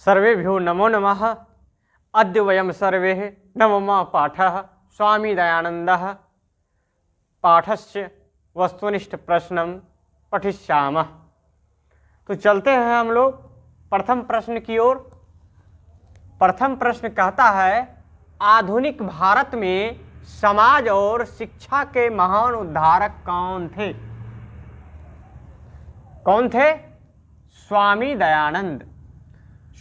सर्वेभ्यो नमो नमः। अद्य वयं सर्वे नवमः पाठः स्वामी दयानन्दः पाठस्य वस्तुनिष्ठ प्रश्नं पठिष्यामः। तो चलते हैं हम लोग प्रथम प्रश्न की ओर। प्रथम प्रश्न कहता है, आधुनिक भारत में समाज और शिक्षा के महान उद्धारक कौन थे? कौन थे? स्वामी दयानंद।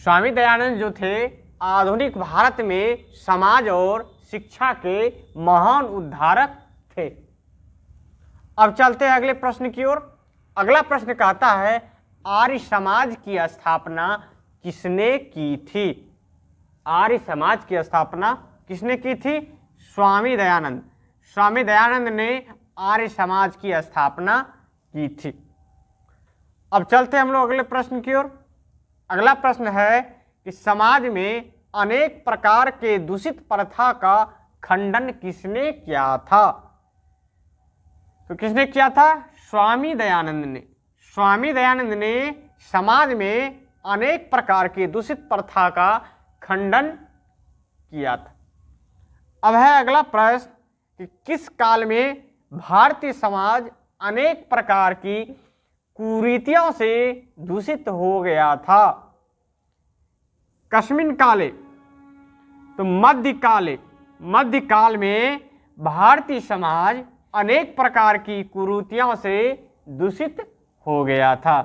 स्वामी दयानंद जो थे आधुनिक भारत में समाज और शिक्षा के महान उद्धारक थे। अब चलते हैं अगले प्रश्न की ओर। अगला प्रश्न कहता है, आर्य समाज की स्थापना किसने की थी? आर्य समाज की स्थापना किसने की थी? स्वामी दयानंद। स्वामी दयानंद ने आर्य समाज की स्थापना की थी। अब चलते हम लोग अगले प्रश्न की ओर। अगला प्रश्न है कि समाज में अनेक प्रकार के दूषित प्रथा का खंडन किसने किया था? तो किसने किया था? स्वामी दयानंद ने। स्वामी दयानंद ने समाज में अनेक प्रकार के दूषित प्रथा का खंडन किया था। अब है अगला प्रश्न कि किस काल में भारतीय समाज अनेक प्रकार की कुरीतियों से दूषित हो गया था? कस्मिन काले? तो मध्यकाले। मध्यकाल में भारतीय समाज अनेक प्रकार की कुरीतियों से दूषित हो गया था।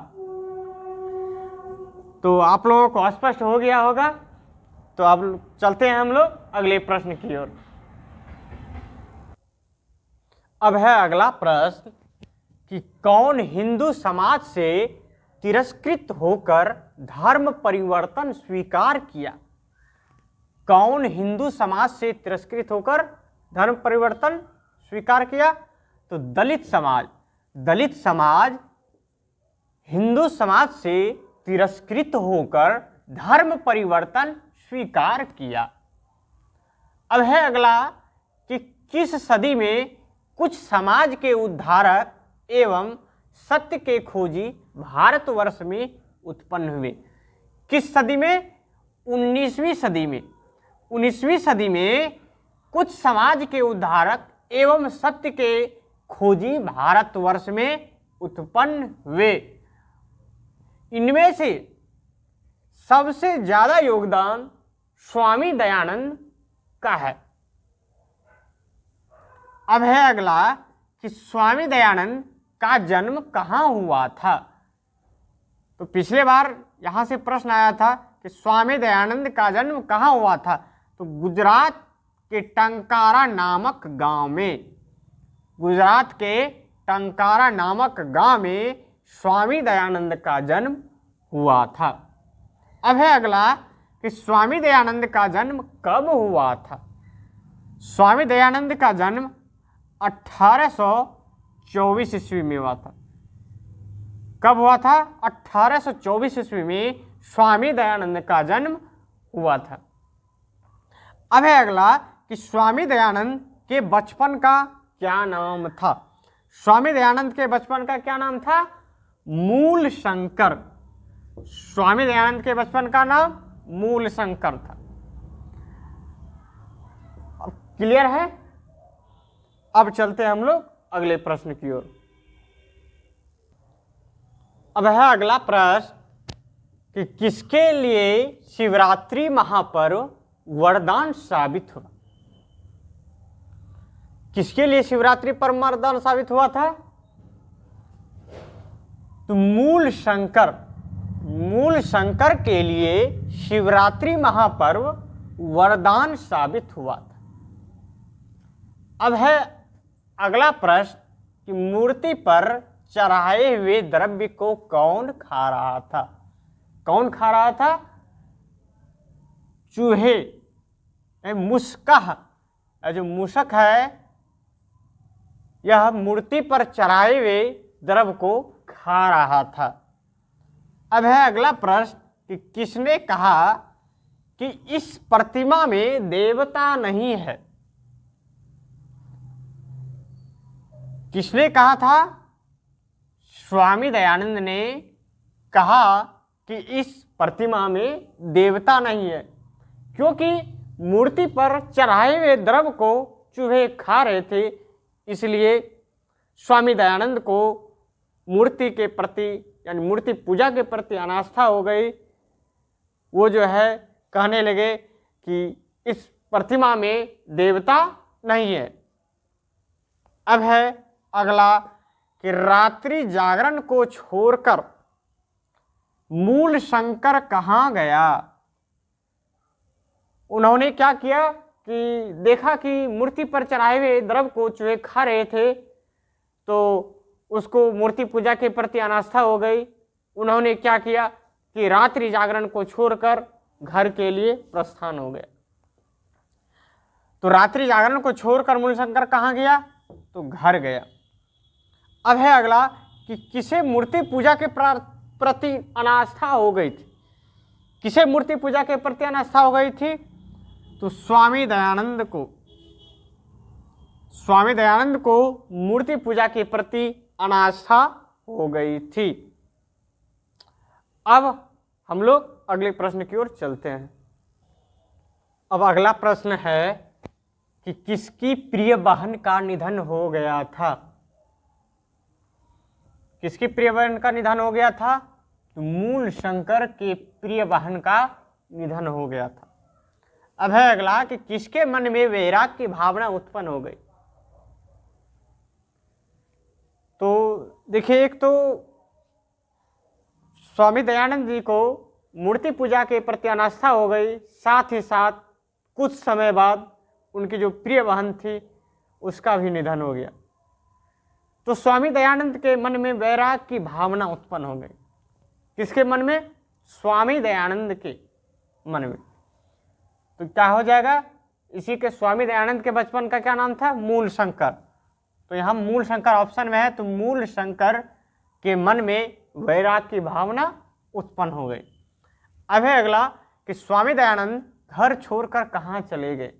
तो आप लोगों को स्पष्ट हो गया होगा। तो अब चलते हैं हम लोग अगले प्रश्न की ओर। अब है अगला प्रश्न कि कौन हिंदू समाज से तिरस्कृत होकर धर्म परिवर्तन स्वीकार किया? कौन हिंदू समाज से तिरस्कृत होकर धर्म परिवर्तन स्वीकार किया? तो दलित समाज। दलित समाज हिंदू समाज से तिरस्कृत होकर धर्म परिवर्तन स्वीकार किया। अब है अगला कि किस सदी में कुछ समाज के उद्धारक एवं सत्य के खोजी भारतवर्ष में उत्पन्न हुए? किस सदी में? 19वीं सदी में। 19वीं सदी में कुछ समाज के उद्धारक एवं सत्य के खोजी भारतवर्ष में उत्पन्न हुए। इनमें से सबसे ज्यादा योगदान स्वामी दयानंद का है। अब है अगला कि स्वामी दयानंद का जन्म कहाँ हुआ था? तो पिछले बार यहां से प्रश्न आया था कि स्वामी दयानंद का जन्म कहाँ हुआ था? तो गुजरात के टंकारा नामक गांव में। गुजरात के टंकारा नामक गांव में स्वामी दयानंद का जन्म हुआ था। अब है अगला कि स्वामी दयानंद का जन्म कब हुआ था? स्वामी दयानंद का जन्म 1824 ईस्वी में हुआ था। कब हुआ था? 1824 ईस्वी में स्वामी दयानंद का जन्म हुआ था। अब है अगला कि स्वामी दयानंद के बचपन का क्या नाम था? स्वामी दयानंद के बचपन का क्या नाम था? मूल शंकर। स्वामी दयानंद के बचपन का नाम मूल शंकर था। अब क्लियर है? अब चलते हैं हम लोग अगले प्रश्न की ओर। अब है अगला प्रश्न कि किसके लिए शिवरात्रि महापर्व वरदान साबित हुआ? किसके लिए शिवरात्रि पर्व वरदान साबित हुआ था? तो मूल शंकर। मूल शंकर के लिए शिवरात्रि महापर्व वरदान साबित हुआ था। अब है अगला प्रश्न कि मूर्ति पर चढ़ाए हुए द्रव्य को कौन खा रहा था? कौन खा रहा था? चूहे, मुस्कह। जो मूषक है यह मूर्ति पर चढ़ाए हुए द्रव्य को खा रहा था। अब है अगला प्रश्न कि किसने कहा कि इस प्रतिमा में देवता नहीं है? किसने कहा था? स्वामी दयानंद ने कहा कि इस प्रतिमा में देवता नहीं है, क्योंकि मूर्ति पर चढ़ाए हुए द्रव्य को चूहे खा रहे थे, इसलिए स्वामी दयानंद को मूर्ति के प्रति यानी मूर्ति पूजा के प्रति अनास्था हो गई। वो जो है कहने लगे कि इस प्रतिमा में देवता नहीं है। अब है अगला कि रात्रि जागरण को छोड़कर मूल शंकर कहाँ गया। उन्होंने क्या किया कि देखा कि मूर्ति पर चढ़ाए हुए द्रव्य को चूहे खा रहे थे, तो उसको मूर्ति पूजा के प्रति अनास्था हो गई। उन्होंने क्या किया कि रात्रि जागरण को छोड़कर घर के लिए प्रस्थान हो गया। तो रात्रि जागरण को छोड़कर मूलशंकर कहाँ गया, तो घर गया। अब है अगला कि किसे मूर्ति पूजा के प्रति अनास्था हो गई थी। किसे मूर्ति पूजा के प्रति अनास्था हो गई थी, तो स्वामी दयानंद को मूर्ति पूजा के प्रति अनास्था हो गई थी। अब हम लोग अगले प्रश्न की ओर चलते हैं। अब अगला प्रश्न है कि किसकी प्रिय बहन का निधन हो गया था। किसकी प्रिय बहन का निधन हो गया था, तो मूल शंकर के प्रिय बहन का निधन हो गया था। अब है अगला कि किसके मन में वैराग की भावना उत्पन्न हो गई। तो देखिए, एक तो स्वामी दयानंद जी को मूर्ति पूजा के प्रति अनास्था हो गई, साथ ही साथ कुछ समय बाद उनकी जो प्रिय बहन थी उसका भी निधन हो गया। तो स्वामी दयानंद के मन में वैराग की भावना उत्पन्न हो गई। किसके मन में, स्वामी दयानंद के मन में। तो क्या हो जाएगा, इसी के स्वामी दयानंद के बचपन का क्या नाम था, मूल शंकर। तो यहाँ मूल शंकर ऑप्शन में है, तो मूल शंकर के मन में वैराग की भावना उत्पन्न हो गई। अब है अगला कि स्वामी दयानंद घर छोड़कर कहाँ चले गए।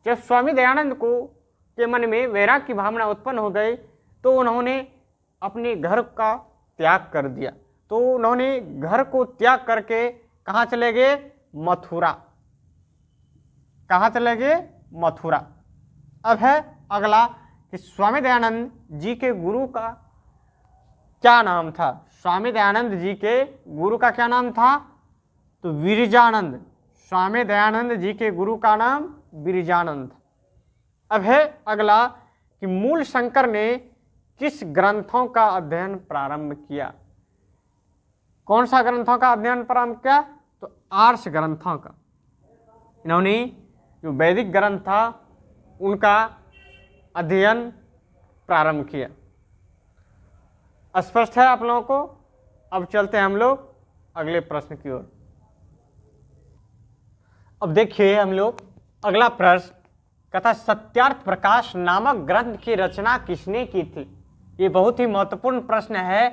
जब स्वामी दयानंद को के मन में वैराग की भावना उत्पन्न हो गई, तो उन्होंने अपने घर का त्याग कर दिया। तो उन्होंने घर को त्याग करके कहाँ चले गए, मथुरा। कहाँ चले गए, मथुरा। अब है अगला कि स्वामी दयानंद जी के गुरु का क्या नाम था। स्वामी दयानंद जी के गुरु का क्या नाम था, तो विरजानंद। स्वामी दयानंद जी के गुरु का नाम विरजानंद। अब है अगला कि मूल शंकर ने किस ग्रंथों का अध्ययन प्रारंभ किया। कौन सा ग्रंथों का अध्ययन प्रारंभ किया, तो आर्ष ग्रंथों का। इन्होंने जो वैदिक ग्रंथ था उनका अध्ययन प्रारंभ किया। स्पष्ट है आप लोगों को। अब चलते हैं हम लोग अगले प्रश्न की ओर। अब देखिए हम लोग अगला प्रश्न कहता, सत्यार्थ प्रकाश नामक ग्रंथ की रचना किसने की थी। ये बहुत ही महत्वपूर्ण प्रश्न है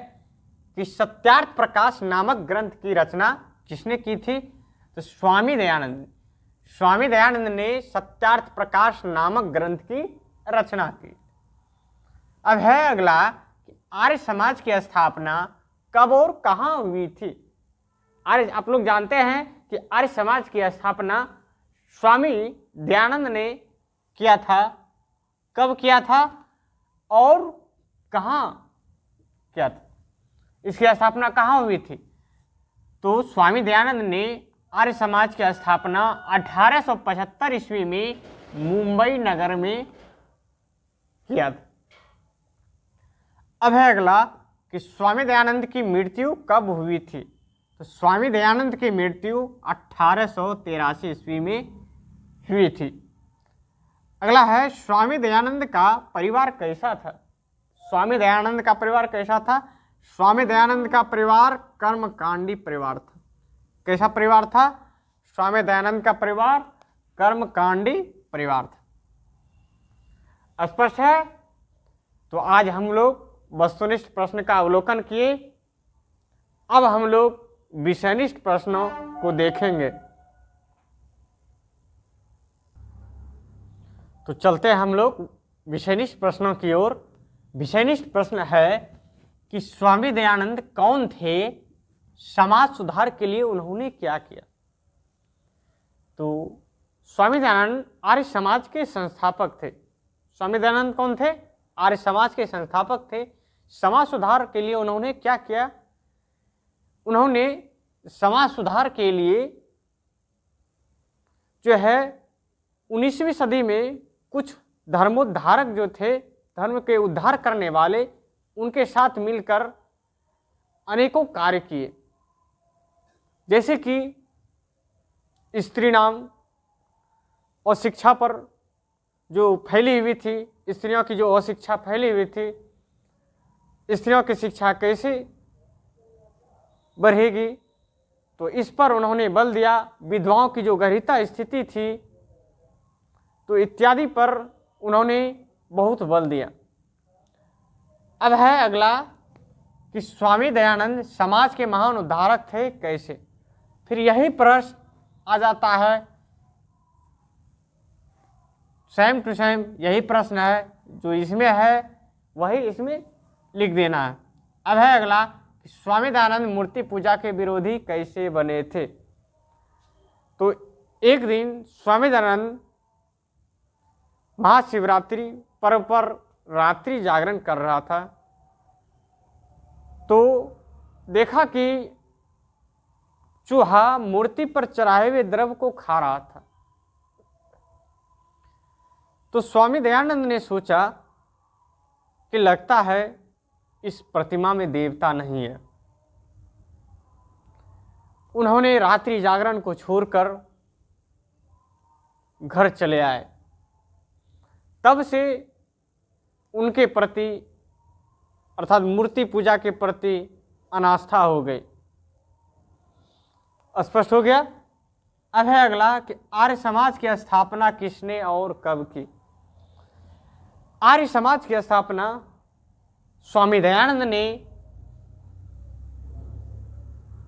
कि सत्यार्थ प्रकाश नामक ग्रंथ की रचना किसने की थी, तो स्वामी दयानंद। स्वामी दयानंद ने सत्यार्थ प्रकाश नामक ग्रंथ की रचना की। अब है अगला कि आर्य समाज की स्थापना कब और कहाँ हुई थी। आर्य, आप लोग जानते हैं कि आर्य समाज की स्थापना स्वामी दयानंद ने किया था। कब किया था और कहाँ किया था, इसकी स्थापना कहाँ हुई थी। तो स्वामी दयानंद ने आर्य समाज की स्थापना 1875 ईस्वी में मुंबई नगर में किया था। अब है अगला कि स्वामी दयानंद की मृत्यु कब हुई थी। तो स्वामी दयानंद की मृत्यु 1883 ईस्वी में हुई थी। अगला है स्वामी दयानंद का परिवार कैसा था। स्वामी दयानंद का परिवार कैसा था। स्वामी दयानंद का परिवार कर्मकांडी परिवार था। कैसा परिवार था, स्वामी दयानंद का परिवार कर्मकांडी परिवार था। स्पष्ट है। तो आज हम लोग वस्तुनिष्ठ प्रश्न का अवलोकन किए। अब हम लोग विषयनिष्ठ प्रश्नों को देखेंगे। तो चलते हैं हम लोग विषयनिष्ठ प्रश्नों की ओर। विषयनिष्ठ प्रश्न है कि स्वामी दयानंद कौन थे। समाज सुधार के लिए उन्होंने क्या किया। तो स्वामी दयानंद आर्य समाज के संस्थापक थे। स्वामी दयानंद कौन थे? आर्य समाज के संस्थापक थे। समाज सुधार के लिए उन्होंने क्या किया? उन्होंने समाज सुधार के लिए जो है 19वीं सदी में कुछ धर्मोद्धारक जो थे, धर्म के उद्धार करने वाले, उनके साथ मिलकर अनेकों कार्य किए। जैसे कि स्त्री नाम और शिक्षा पर जो फैली हुई थी, स्त्रियों की जो अशिक्षा फैली हुई थी, स्त्रियों की शिक्षा कैसे बढ़ेगी, तो इस पर उन्होंने बल दिया। विधवाओं की जो गरीबता स्थिति थी, तो इत्यादि पर उन्होंने बहुत बल दिया। अब है अगला कि स्वामी दयानंद समाज के महान उद्धारक थे कैसे। फिर यही प्रश्न आ जाता है, सेम टू सेम यही प्रश्न है, जो इसमें है वही इसमें लिख देना है। अब है अगला कि स्वामी दयानंद मूर्ति पूजा के विरोधी कैसे बने थे। तो एक दिन स्वामी दयानंद महाशिवरात्रि पर्व पर रात्रि जागरण कर रहा था, तो देखा कि चूहा मूर्ति पर चढ़ाए हुए द्रव्य को खा रहा था। तो स्वामी दयानंद ने सोचा कि लगता है इस प्रतिमा में देवता नहीं है। उन्होंने रात्रि जागरण को छोड़कर घर चले आए। तब से उनके प्रति अर्थात मूर्ति पूजा के प्रति अनास्था हो गई। स्पष्ट हो गया। अब है अगला कि आर्य समाज की स्थापना किसने और कब की। आर्य समाज की स्थापना स्वामी दयानंद ने,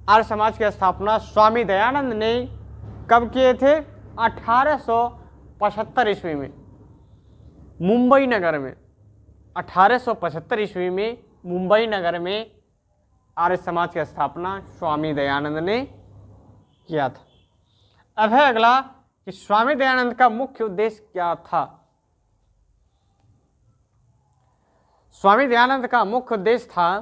आर्य समाज की स्थापना स्वामी दयानंद ने कब किए थे? 1875 ईस्वी में मुंबई नगर में। 1875 ईस्वी में मुंबई नगर में आर्य समाज की स्थापना स्वामी दयानंद ने किया था। अब है अगला कि स्वामी दयानंद का मुख्य उद्देश्य क्या था। स्वामी दयानंद का मुख्य उद्देश्य था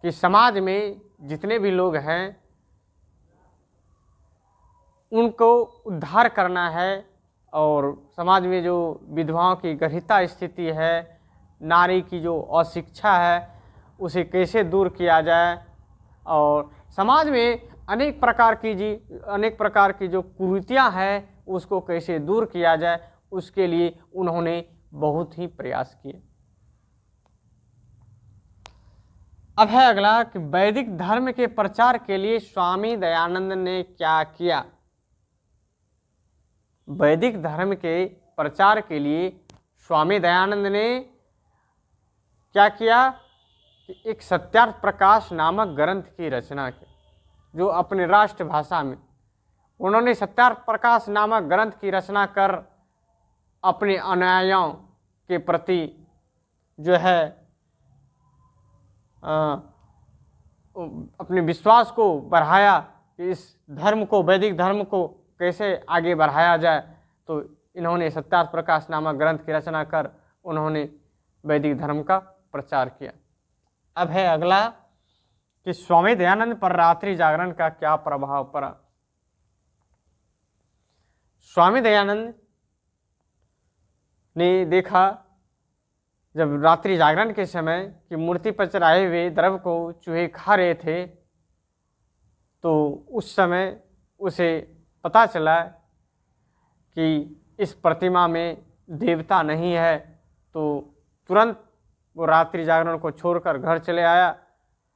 कि समाज में जितने भी लोग हैं उनको उद्धार करना है, और समाज में जो विधवाओं की गरीबता स्थिति है, नारी की जो अशिक्षा है, उसे कैसे दूर किया जाए, और समाज में अनेक प्रकार की जो कुरीतियाँ हैं उसको कैसे दूर किया जाए, उसके लिए उन्होंने बहुत ही प्रयास किए। अब है अगला कि वैदिक धर्म के प्रचार के लिए स्वामी दयानंद ने क्या किया। वैदिक धर्म के प्रचार के लिए स्वामी दयानंद ने क्या किया कि एक सत्यार्थ प्रकाश नामक ग्रंथ की रचना की, जो अपने राष्ट्रभाषा में उन्होंने सत्यार्थ प्रकाश नामक ग्रंथ की रचना कर अपने अनुयायियों के प्रति जो है अपने विश्वास को बढ़ाया कि इस धर्म को, वैदिक धर्म को कैसे आगे बढ़ाया जाए। तो इन्होंने सत्यार्थ प्रकाश नामक ग्रंथ की रचना कर उन्होंने वैदिक धर्म का प्रचार किया। अब है अगला कि स्वामी दयानंद पर रात्रि जागरण का क्या प्रभाव पड़ा। स्वामी दयानंद ने देखा जब रात्रि जागरण के समय कि मूर्ति पर चढ़ाए हुए द्रव्य को चूहे खा रहे थे, तो उस समय उसे पता चला कि इस प्रतिमा में देवता नहीं है। तो तुरंत वो रात्रि जागरण को छोड़कर घर चले आया,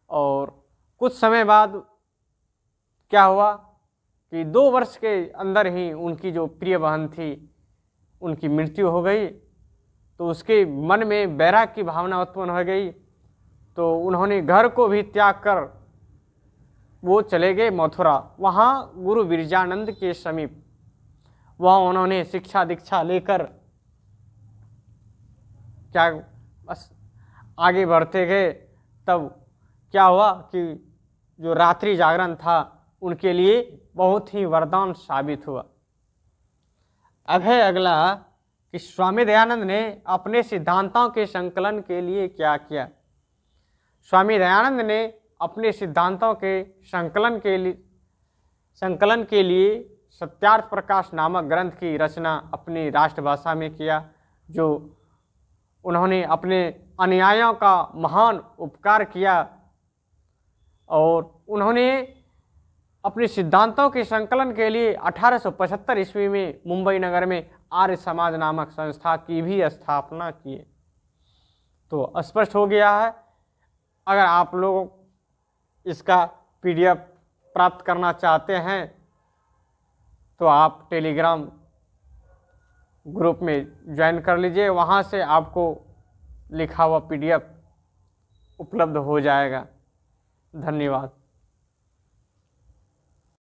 और कुछ समय बाद क्या हुआ कि 2 वर्ष के अंदर ही उनकी जो प्रिय बहन थी उनकी मृत्यु हो गई। तो उसके मन में वैराग्य की भावना उत्पन्न हो गई, तो उन्होंने घर को भी त्याग कर वो चले गए मथुरा। वहाँ गुरु विरजानंद के समीप वहाँ उन्होंने शिक्षा दीक्षा लेकर बस आगे बढ़ते गए। तब क्या हुआ कि जो रात्रि जागरण था उनके लिए बहुत ही वरदान साबित हुआ। अब है अगला कि स्वामी दयानंद ने अपने सिद्धांतों के संकलन के लिए क्या किया। स्वामी दयानंद ने अपने सिद्धांतों के संकलन के लिए सत्यार्थ प्रकाश नामक ग्रंथ की रचना अपनी राष्ट्रभाषा में किया, जो उन्होंने अपने अनुयायियों का महान उपकार किया। और उन्होंने अपने सिद्धांतों के संकलन के लिए 1875 ईस्वी में मुंबई नगर में आर्य समाज नामक संस्था की भी स्थापना की। तो स्पष्ट हो गया है। अगर आप लोग इसका PDF प्राप्त करना चाहते हैं तो आप टेलीग्राम ग्रुप में ज्वाइन कर लीजिए, वहाँ से आपको लिखा हुआ PDF उपलब्ध हो जाएगा। धन्यवाद।